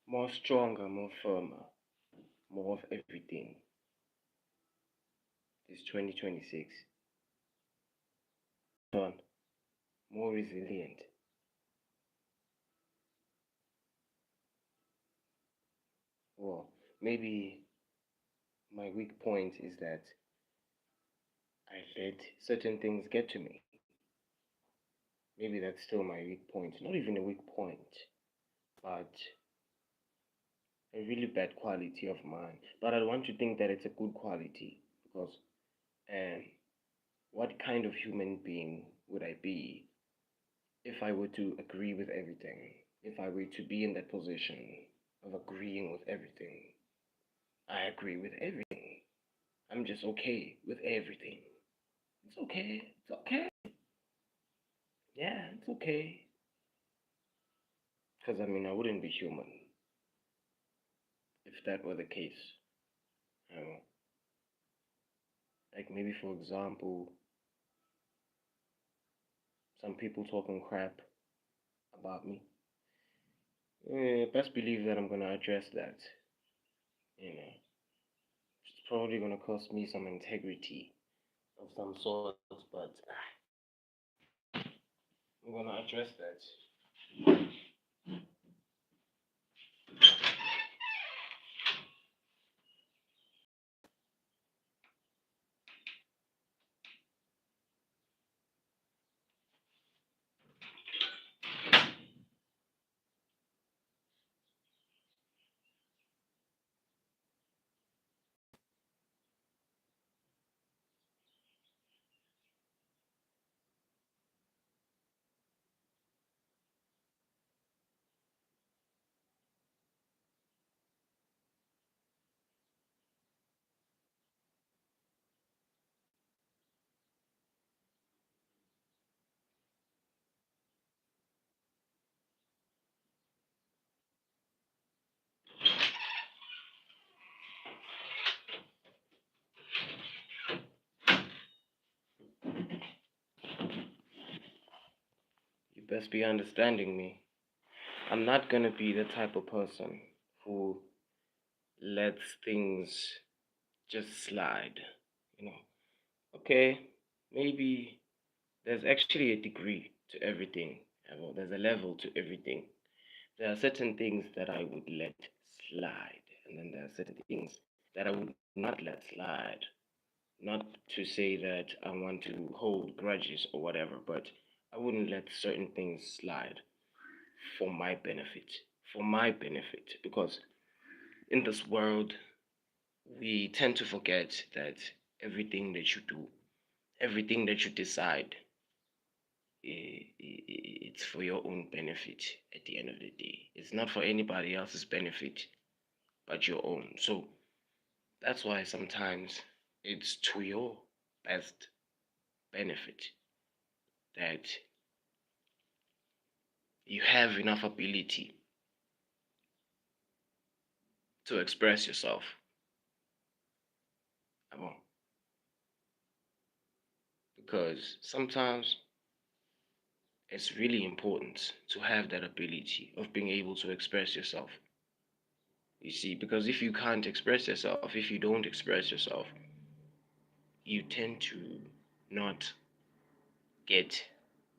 More stronger, more firmer, more of everything. This 2026. On, more resilient. Well, maybe my weak point is that I let certain things get to me. Maybe that's still my weak point. Not even a weak point, but a really bad quality of mine. But I want to think that it's a good quality because um, what kind of human being would I be if I were to agree with everything? If I were to be in that position of agreeing with everything, I agree with everything. I'm just okay with everything. It's okay. It's okay. Yeah, it's okay. Because I mean, I wouldn't be human if that were the case. You know, like maybe for example, some people talking crap about me. Best believe that I'm gonna address that. You know, it's probably gonna cost me some integrity of some sort, but I'm gonna address that. You best be understanding me. I'm not gonna be the type of person who lets things just slide. You know, okay, maybe there's actually a degree to everything. Well, there's a level to everything. There are certain things that I would let slide, and then there are certain things that I would not let slide. Not to say that I want to hold grudges or whatever, but I wouldn't let certain things slide for my benefit. For my benefit, because in this world, we tend to forget that everything that you do, everything that you decide, it's for your own benefit at the end of the day. It's not for anybody else's benefit but your own. So that's why sometimes it's to your best benefit that you have enough ability to express yourself. Abo. Because sometimes it's really important to have that ability of being able to express yourself. You see, because if you can't express yourself, if you don't express yourself, you tend to not get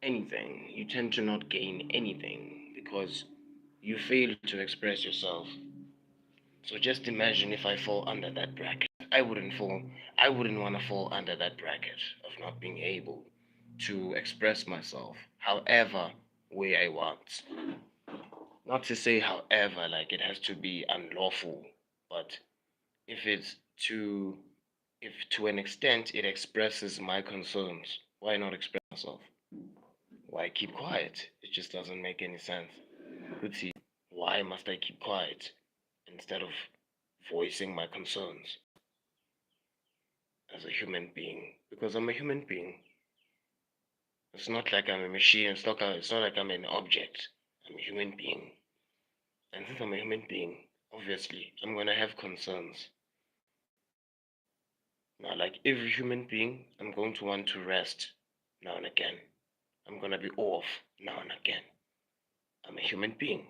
anything. You tend to not gain anything because you fail to express yourself. So just imagine if I fall under that bracket. I wouldn't want to fall under that bracket of not being able to express myself however way I want. Not to say however like it has to be unlawful, but if it's to if to an extent it expresses my concerns, why not express myself? Why keep quiet? It just doesn't make any sense. Kuti, why must I keep quiet instead of voicing my concerns as a human being? Because I'm a human being. It's not like I'm a machine. It's not like I'm an object. I'm a human being. And since I'm a human being, obviously, I'm going to have concerns. Now, like every human being, I'm going to want to rest now and again. I'm going to be off now and again. I'm a human being,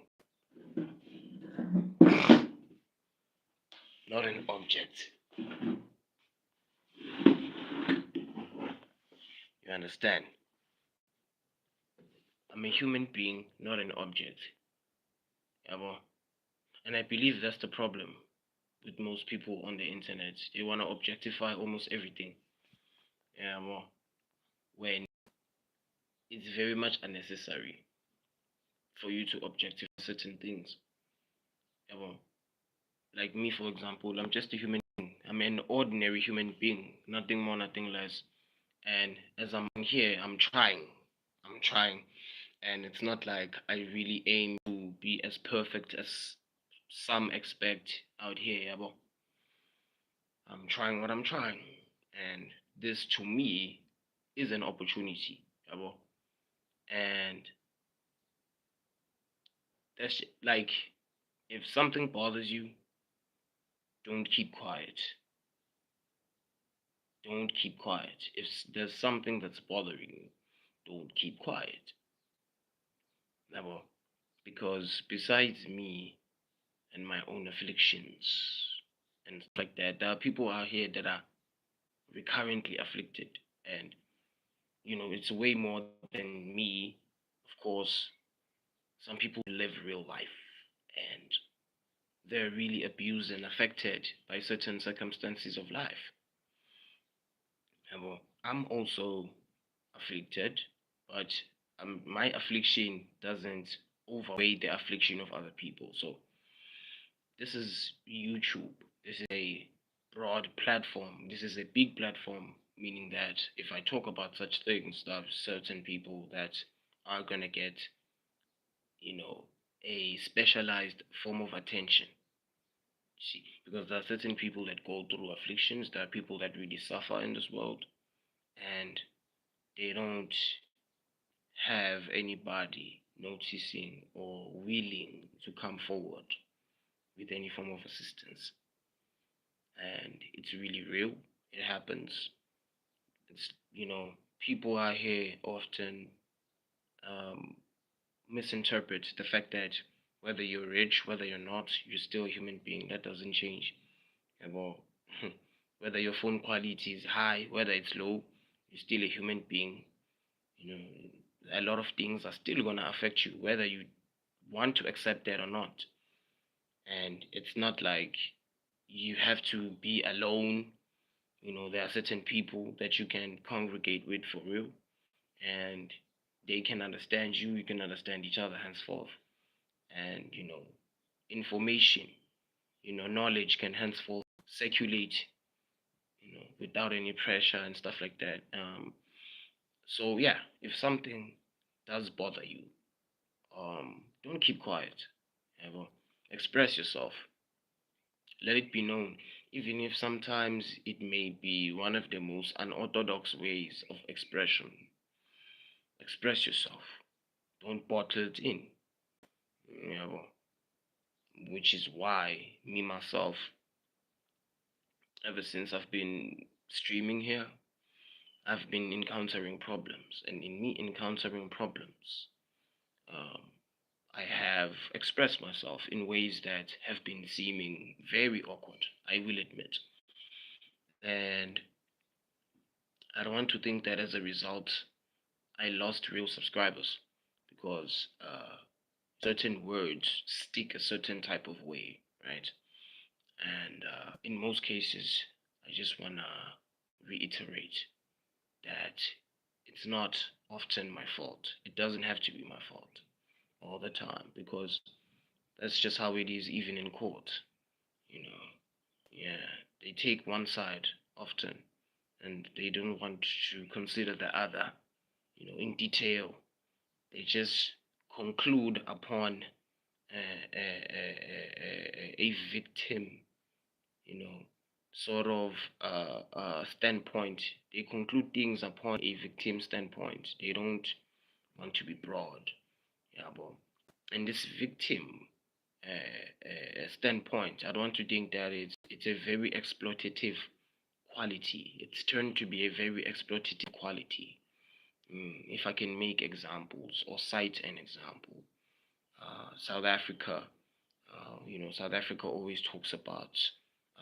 not an object. You understand? I'm a human being, not an object. Yeah, and I believe that's the problem with most people on the internet. They want to objectify almost everything. Yeah, when it's very much unnecessary for you to objectify certain things. Yeah, like me, for example, I'm just a human being. I'm an ordinary human being, nothing more, nothing less. And as I'm here, I'm trying. I'm trying. And it's not like I really aim to be as perfect as some expect out here. Yeah, but I'm trying what I'm trying. And this to me is an opportunity. Yeah, but and that's like if something bothers you, don't keep quiet. Don't keep quiet. If there's something that's bothering you, don't keep quiet. Never. Because besides me and my own afflictions and stuff like that, there are people out here that are recurrently afflicted. And, it's way more than me. Of course, some people live real life and they're really abused and affected by certain circumstances of life. Well, I'm also afflicted, but my affliction doesn't overweigh the affliction of other people. So this is YouTube. This is a broad platform. This is a big platform, meaning that if I talk about such things, there are certain people that are gonna get, a specialized form of attention. See, because there are certain people that go through afflictions, there are people that really suffer in this world, and they don't have anybody noticing or willing to come forward with any form of assistance. And it's really real. It happens. It's, people out here often um, misinterpret the fact that whether you're rich, whether you're not, you're still a human being. That doesn't change. Well, whether your phone quality is high, whether it's low, you're still a human being. You know, a lot of things are still gonna affect you, whether you want to accept that or not. And it's not like you have to be alone. There are certain people that you can congregate with for real, and they can understand you, you can understand each other henceforth. And, information, knowledge can henceforth circulate, without any pressure and stuff like that. So yeah, if something does bother you, don't keep quiet. Ever express yourself. Let it be known, even if sometimes it may be one of the most unorthodox ways of expression. Express yourself. Don't bottle it in. Ever. Which is why me myself, ever since I've been streaming here, I've been encountering problems, and in me encountering problems, um, I have expressed myself in ways that have been seeming very awkward, I will admit. And I don't want to think that as a result, I lost real subscribers because certain words stick a certain type of way, right? And in most cases, I just want to reiterate that it's not often my fault. It doesn't have to be my fault all the time because that's just how it is, even in court. You know, yeah, they take one side often and they don't want to consider the other, in detail. They just conclude upon a victim, sort of standpoint. They conclude things upon a victim standpoint. They don't want to be broad. Yeah, but in this victim standpoint, I don't want to think that it's a very exploitative quality. It's turned to be a very exploitative quality. If I can make examples or cite an example, South Africa, South Africa always talks about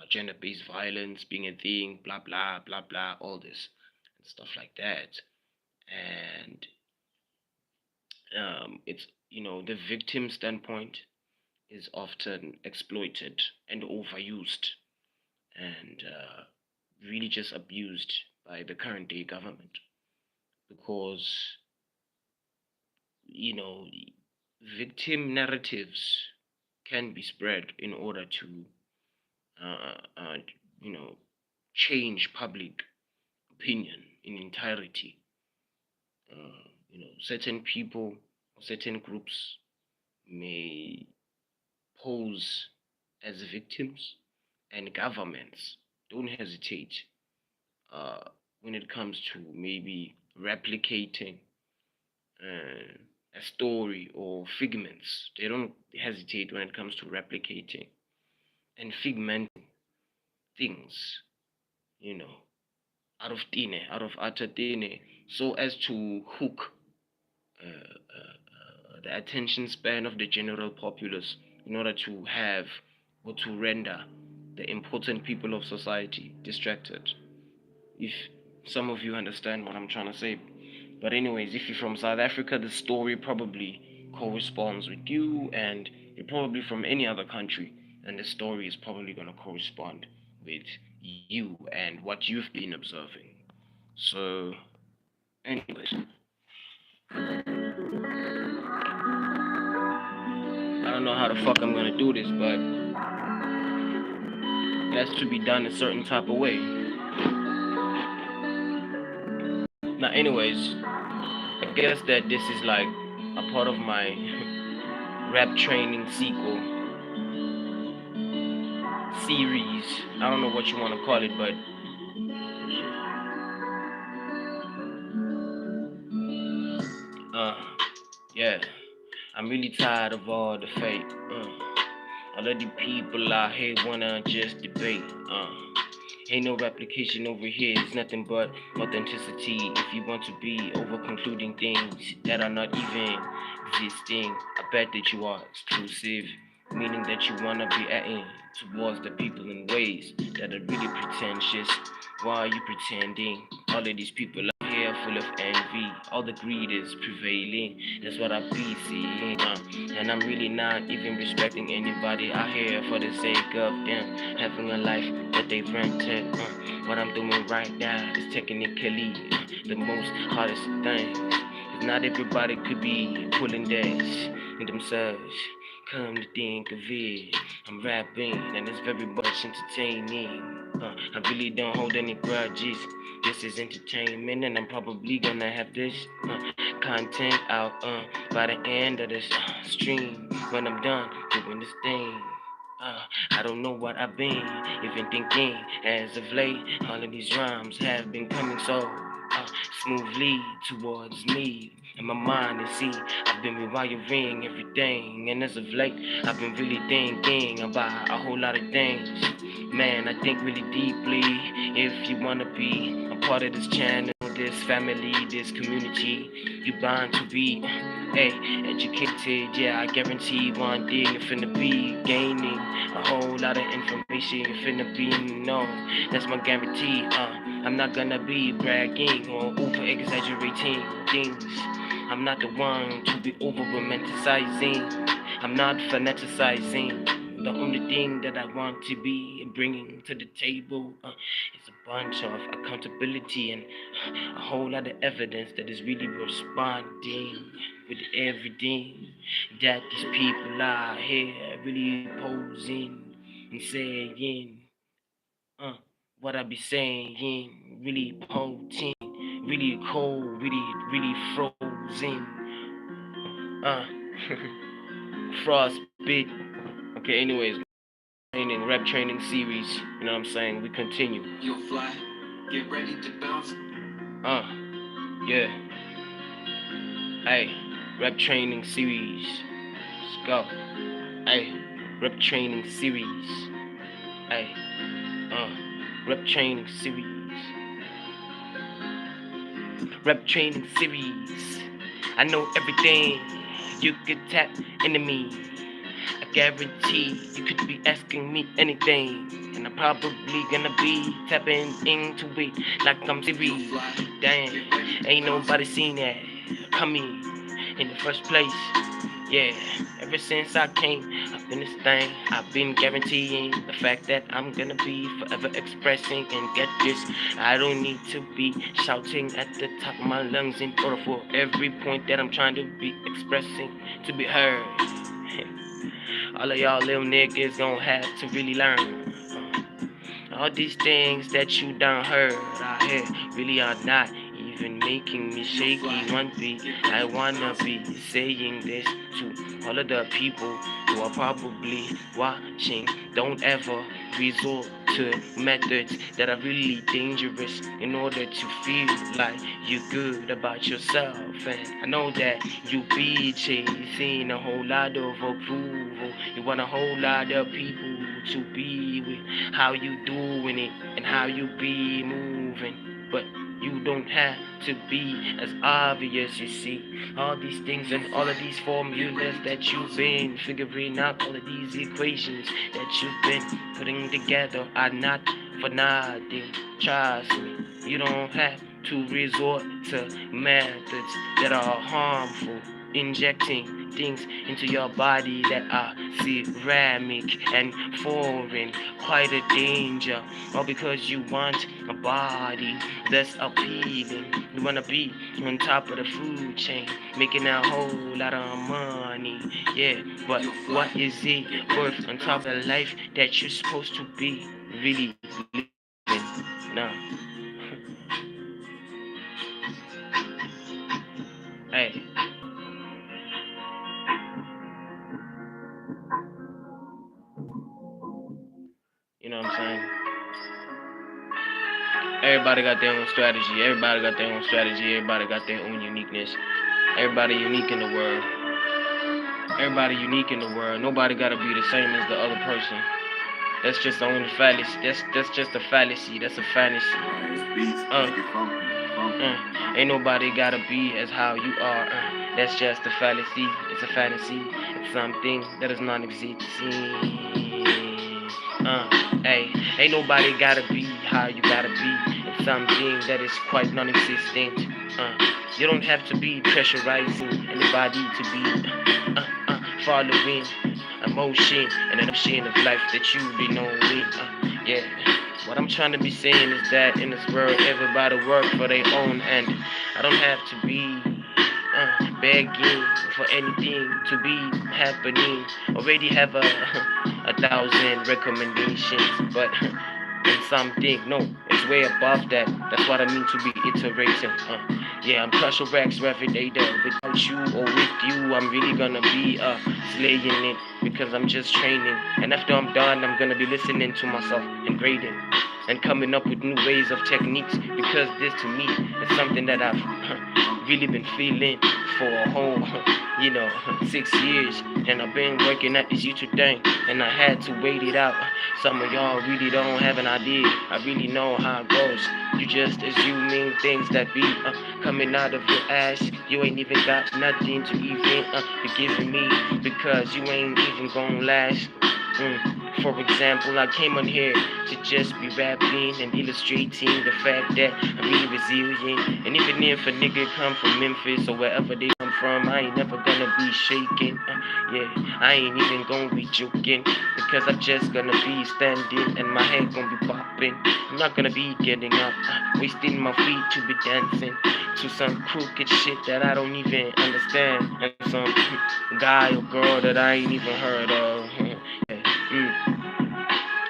gender-based violence being a thing, blah blah blah blah, all this and stuff like that, and it's the victim standpoint is often exploited and overused and really just abused by the current day government because you know victim narratives can be spread in order to uh, uh, you know change public opinion in entirety. Certain people or certain groups may pose as victims, and governments don't hesitate uh, when it comes to maybe replicating a story or figments. They don't hesitate when it comes to replicating and figmenting things, you know, out of utter thin, so as to hook the attention span of the general populace in order to have or to render the important people of society distracted. If some of you understand what I'm trying to say. But anyways, if you're from South Africa, the story probably corresponds with you, and you're probably from any other country, and the story is probably going to correspond with you and what you've been observing. So, anyways, I don't know how the fuck I'm gonna do this, but it has to be done a certain type of way. Now, anyways, I guess that this is like a part of my rap training sequel series. I don't know what you want to call it, but yeah, I'm really tired of all the fake. All of the people out here wanna just debate. Ain't no replication over here, it's nothing but authenticity. If you want to be over concluding things that are not even existing, I bet that you are exclusive, meaning that you wanna be adding towards the people in ways that are really pretentious. Why are you pretending? All of these people out here full of envy, all the greed is prevailing. That's what I be seeing. And I'm really not even respecting anybody out here for the sake of them having a life that they've rented. What I'm doing right now is technically the most hardest thing. Cause not everybody could be pulling this in themselves. Come to think of it, I'm rapping and it's very much entertaining. I really don't hold any grudges. This is entertainment, and I'm probably gonna have this content out by the end of this stream when I'm done doing this thing. I don't know what I've been even thinking as of late. All of these rhymes have been coming so smoothly towards me. And my mind is see, I've been rewiring everything. And as of late, I've been really thinking about a whole lot of things. Man, I think really deeply. If you wanna be a part of this channel, this family, this community, you bound to be educated. Yeah, I guarantee one thing, you're finna be gaining a whole lot of information. You're finna be known. That's my guarantee. I'm not gonna be bragging or over exaggerating things. I'm not the one to be over romanticizing. I'm not fanaticizing. The only thing that I want to be bringing to the table is a bunch of accountability and a whole lot of evidence that is really responding with everything that these people are here really posing and saying. Uh, what I be saying, really potent, really cold, really frozen. Uh, Frostbit. Okay, anyways, rap training series. You know what I'm saying? We continue. You'll fly. Get ready to bounce. Uh, yeah. Hey, rap training series. Let's go. Hey, rap training series. Hey, rap training series. Rap training series. I know everything. You could tap into me. I guarantee you could be asking me anything, and I'm probably gonna be tapping into it like I'm Siri. Damn, ain't nobody seen that coming in the first place. Yeah, ever since I came up in this thing, I've been guaranteeing the fact that I'm gonna be forever expressing. And get this, I don't need to be shouting at the top of my lungs in order for every point that I'm trying to be expressing to be heard. All of y'all little niggas gon' have to really learn. All these things that you done heard out here really are not even making me shaky one beat. I wanna be saying this to all of the people who are probably watching. Don't ever resort to methods that are really dangerous in order to feel like you're good about yourself. And I know that you be chasing a whole lot of approval. You want a whole lot of people to be with how you doing it and how you be moving, but you don't have to be as obvious. You see, all these things and all of these formulas that you've been figuring out, all of these equations that you've been putting together are not for nothing. Trust me, you don't have to resort to methods that are harmful, injecting things into your body that are ceramic and foreign, quite a danger. All because you want a body that's appealing. You wanna be on top of the food chain, making a whole lot of money. Yeah, but what is it worth on top of the life that you're supposed to be really living? Nah. Hey. You know what I'm saying? Everybody got their own strategy. Everybody got their own strategy. Everybody got their own uniqueness. Everybody unique in the world. Everybody unique in the world. Nobody gotta be the same as the other person. That's just the only fallacy. That's just a fallacy. That's a fantasy. Ain't nobody gotta be as how you are. That's just a fallacy. It's a fantasy. It's something that is non-existing. Hey, ain't nobody gotta be how you gotta be. It's something that is quite non-existent. You don't have to be pressurizing anybody to be following emotion and an option of life that you be knowing. Yeah. What I'm trying to be saying is that in this world, everybody work for their own end. I don't have to be begging for anything to be happening. Already have a thousand recommendations, but in something, no, it's way above that. That's what I mean to be iterating. Yeah, I'm crushing racks every day though. Without you or with you, I'm really gonna be slaying it because I'm just training. And after I'm done, I'm gonna be listening to myself and grading and coming up with new ways of techniques because this to me is something that I've really been feeling for a whole 6 years, and I've been working at this YouTube thing, and I had to wait it out. Some of y'all really don't have an idea. I really know how it goes. You just assuming things that be coming out of your ass. You ain't even got nothing to even be giving me because you ain't even gonna last. For example, I came on here to just be rapping and illustrating the fact that I'm really resilient. And even if a nigga come from Memphis or wherever they come from, I ain't never gonna be shaking. Yeah, I ain't even gonna be joking because I'm just gonna be standing and my head gonna be popping. I'm not gonna be getting up, wasting my feet to be dancing to some crooked shit that I don't even understand, and some guy or girl that I ain't even heard of.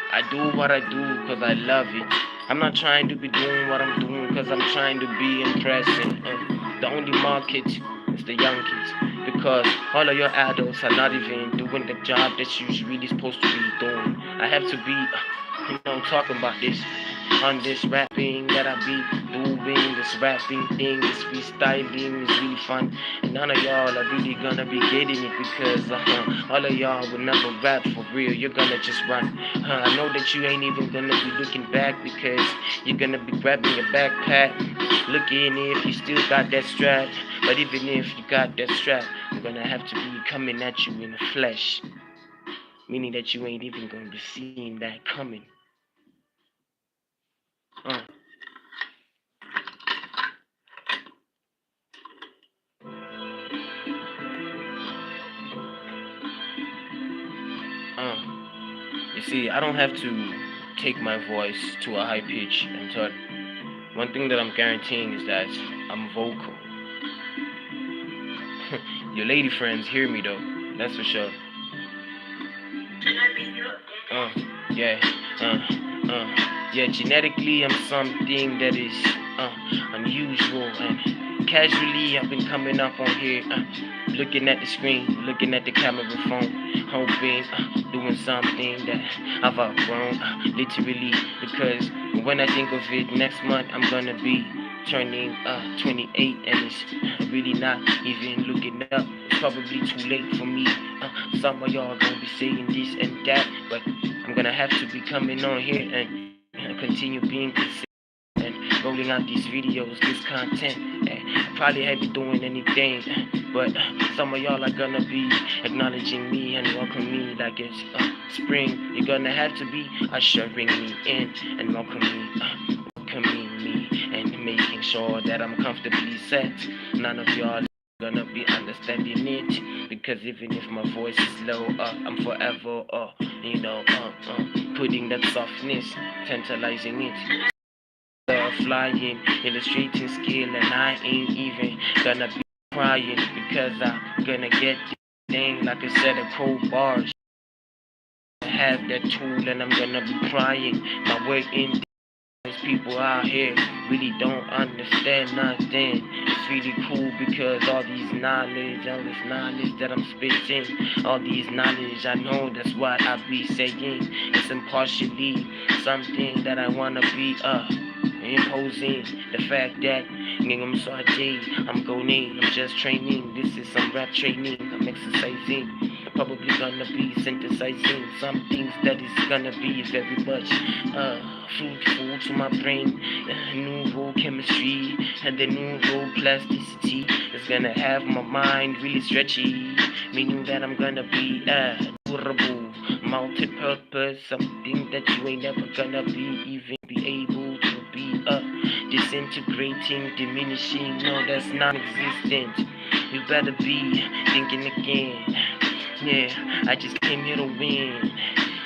I do what I do because I love it. I'm not trying to be doing what I'm doing because I'm trying to be impressing. The only market it's the young kids. Because all of your adults are not even doing the job that you're really supposed to be doing. I have to be, talking about this on this rapping that I be doing. This rapping thing, this freestyling is really fun. And none of y'all are really gonna be getting it because all of y'all will never rap for real. You're gonna just run. I know that you ain't even gonna be looking back because you're gonna be grabbing your backpack, looking if you still got that strap. But even if you got that strap, I'm gonna have to be coming at you in the flesh, meaning that you ain't even gonna be seeing that coming. You see, I don't have to take my voice to a high pitch and talk. One thing that I'm guaranteeing is that I'm vocal. Your lady friends hear me though, that's for sure. Yeah, genetically I'm something that is unusual, and casually I've been coming up on here, looking at the screen, looking at the camera phone, hoping, doing something that I've outgrown, literally, because when I think of it, next month I'm gonna be turning 28, and it's really not even looking up. It's probably too late for me. Some of y'all gonna be saying this and that, but I'm gonna have to be coming on here and continue being consistent and rolling out these videos, this content. I probably ain't be doing anything, but some of y'all are gonna be acknowledging me and welcoming me like it's spring. You're gonna have to be ushering me in and welcoming me and making sure that I'm comfortably set. None of y'all gonna be understanding it, because even if my voice is low, I'm forever putting that softness, tantalizing it, flying, illustrating skill, and I ain't even gonna be crying because I'm gonna get this thing like a set of cold bars. I have that tool and I'm gonna be crying my way in. People out here really don't understand nothing. It's really cool because all this knowledge that I'm spitting, all these knowledge I know, that's what I be saying. It's impartially something that I wanna be imposing. The fact that I'm sorry, I'm going, I'm just training. This is some rap training, I'm exercising. I'm probably gonna be synthesizing some things that is gonna be very much fruitful to my brain. Nouveau chemistry and the nouveau plasticity is gonna have my mind really stretchy, meaning that I'm gonna be durable, multi-purpose, something that you ain't never gonna be able to be disintegrating, diminishing. No, that's non-existent. You better be thinking again. Yeah, I just came here to win.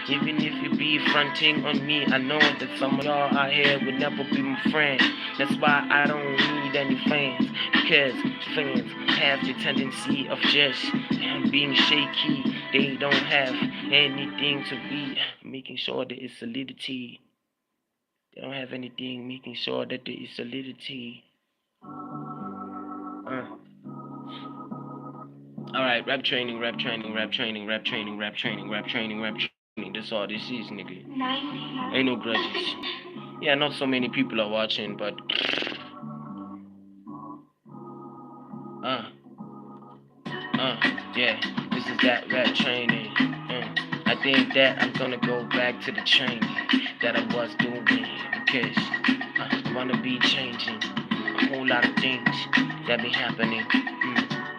Even if you be fronting on me, I know that some of y'all out here would never be my friend. That's why I don't need any fans, because fans have the tendency of just being shaky. They don't have anything to be making sure there is solidity. They don't have anything making sure that there is solidity. Alright, rap training. That's all this is, nigga. Ain't no grudges. Yeah, not so many people are watching, but yeah, this is that rap training. I think that I'm gonna go back to the training that I was doing, because I wanna be changing a whole lot of things that be happening.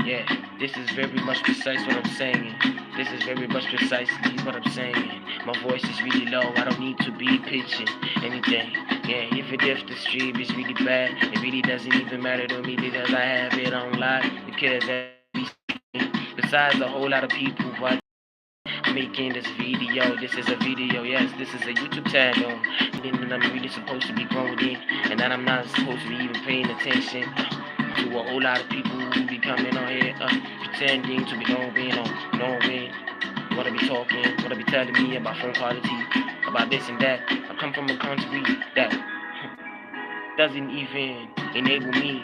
Yeah, this is very much precise what I'm saying. This is very much precisely what I'm saying. My voice is really low, I don't need to be pitching anything. Yeah, if the stream is really bad, it really doesn't even matter to me because I have it on live. Because besides a whole lot of people watching, making this video. This is a video, yes, this is a YouTube channel. And I'm really supposed to be growing in, and that I'm not supposed to be even paying attention to a whole lot of people who be coming on here pretending to be knowing what I be talking, what I be telling me about phone quality, about this and that. I come from a country that doesn't even enable me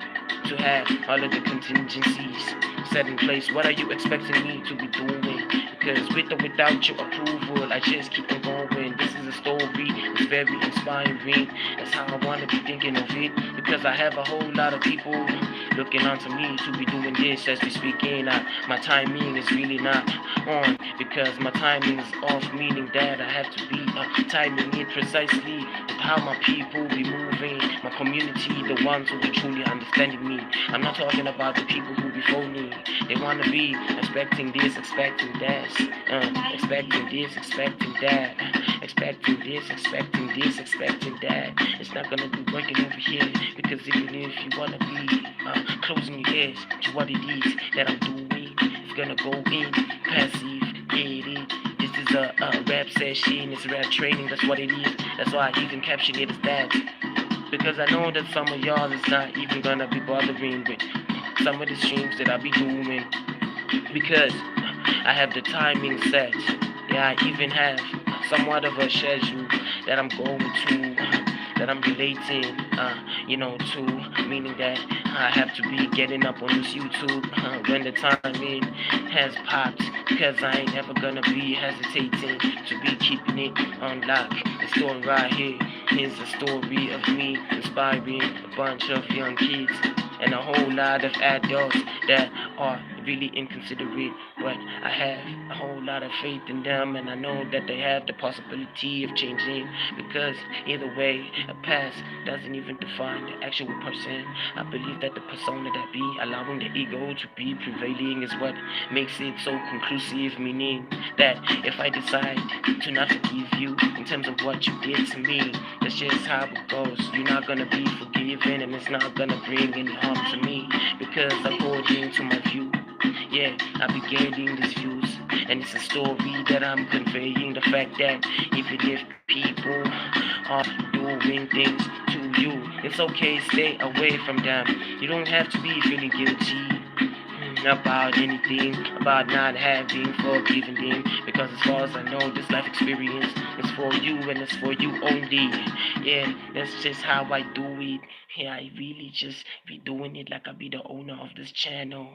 to have all of the contingencies set in place. What are you expecting me to be doing? Because with or without your approval, I just keep on going. This is a story, it's very inspiring. That's how I want to be thinking of it. Because I have a whole lot of people looking onto me to be doing this as we speaking. My timing is really not on because my timing is off, meaning that I have to be timing it precisely with how my people be moving. My community, the ones who be truly understanding me. I'm not talking about the people who be phony. They want to be expecting this, expecting that, expecting this, expecting that, expecting this, expecting this, expecting that. It's not gonna be working over here because even if you wanna be closing your ears to what it is that I'm doing, it's gonna go in passive, get it. This is a rap session, it's rap training, that's what it is. That's why I even caption it as that. Because I know that some of y'all is not even gonna be bothering with some of the streams that I be doing. Because I have the timing set. Yeah, I even have somewhat of a schedule that I'm going to, that I'm relating, to, meaning that I have to be getting up on this YouTube when the timing has popped. Because I ain't ever gonna be hesitating to be keeping it on lock. The story right here is a story of me inspiring a bunch of young kids and a whole lot of adults that are really inconsiderate, but I have a whole lot of faith in them, and I know that they have the possibility of changing, because either way, a past doesn't even define the actual person. I believe that the persona that be allowing the ego to be prevailing is what makes it so conclusive, meaning that if I decide to not forgive you in terms of what you did to me, that's just how it goes. You're not gonna be forgiven, and it's not gonna bring any harm to me, because according to my view, yeah, I be getting these views, and it's a story that I'm conveying. The fact that even if people are doing things to you, it's okay, stay away from them. You don't have to be feeling guilty about anything, about not having forgiven them, because as far as I know, this life experience is for you and it's for you only. Yeah, that's just how I do it. Yeah, I really just be doing it like I be the owner of this channel.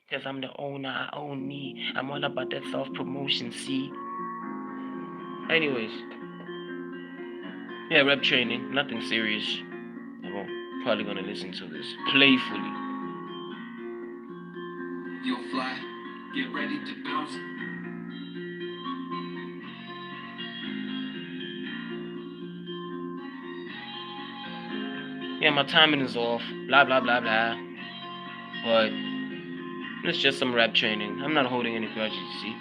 Because I'm the owner, I own me. I'm all about that self-promotion, see? Anyways, yeah, rap training, nothing serious. I'm probably gonna listen to this playfully. Yo, fly, get ready to bounce. Yeah, my timing is off, blah, blah, blah, blah. But it's just some rap training. I'm not holding any grudges, you see?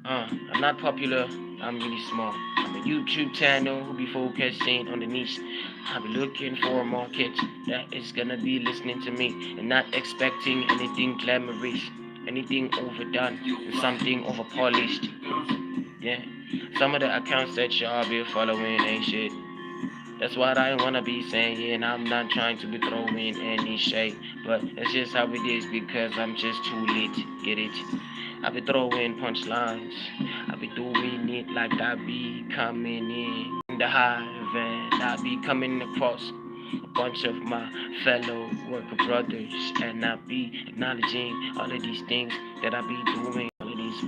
I'm not popular, I'm really small. I'm a YouTube channel who be focusing on the niche. I'll be looking for a market that is gonna be listening to me and not expecting anything glamorous, anything overdone, and something over polished. Yeah, some of the accounts that y'all be following ain't shit. That's what I wanna be saying, and I'm not trying to be throwing any shade, but that's just how it is because I'm just too lit, get it? I be throwing punchlines, I be doing it like I be coming in the hive, and I be coming across a bunch of my fellow worker brothers, and I be acknowledging all of these things that I be doing.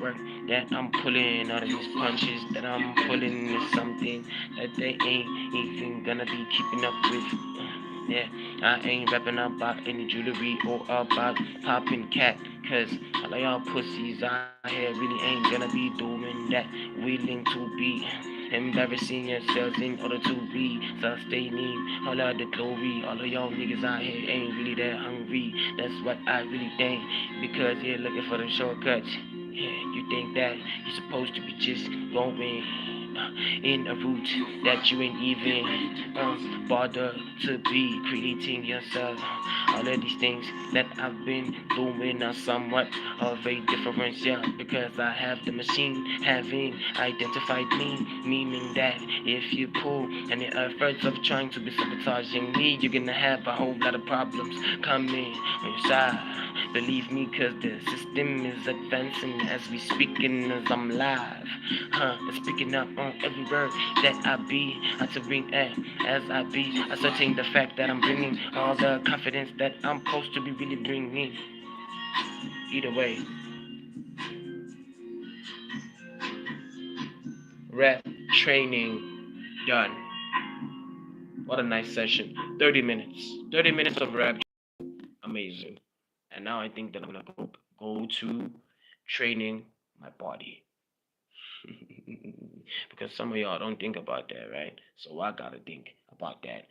Work that I'm pulling, all of these punches that I'm pulling is something that they ain't even gonna be keeping up with. Yeah, I ain't rapping about any jewelry or about popping cat, cause all of y'all pussies out here really ain't gonna be doing that. Willing to be embarrassing yourselves in order to be sustaining all of the glory. All of y'all niggas out here ain't really that hungry. That's what I really think, because you're looking for the shortcuts. Yeah, you think that you're supposed to be just going in a route that you ain't even bother to be creating yourself. All of these things that I've been doing are somewhat of a difference, yeah, because I have the machine having identified me, meaning that if you pull any efforts of trying to be sabotaging me, you're gonna have a whole lot of problems coming on your side. Believe me, cause the system is advancing as we speaking, as I'm live. It's picking up on every word that I be uttering, as I be asserting the fact that I'm bringing all the confidence that I'm supposed to be really bringing. Either way, rep training done. What a nice session. 30 minutes. 30 minutes of rep. Amazing. And now I think that I'm gonna go to training my body. Because some of y'all don't think about that, right? So I gotta think about that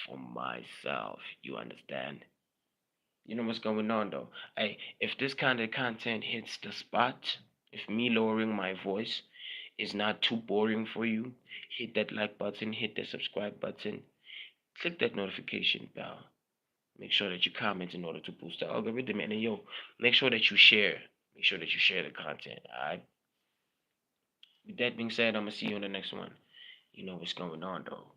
for myself. You understand? You know what's going on though? Hey, if this kind of content hits the spot, if me lowering my voice is not too boring for you, hit that like button, hit the subscribe button, click that notification bell. Make sure that you comment in order to boost the algorithm. And then, yo, make sure that you share. Make sure that you share the content. All right. With that being said, I'm gonna see you on the next one. You know what's going on though.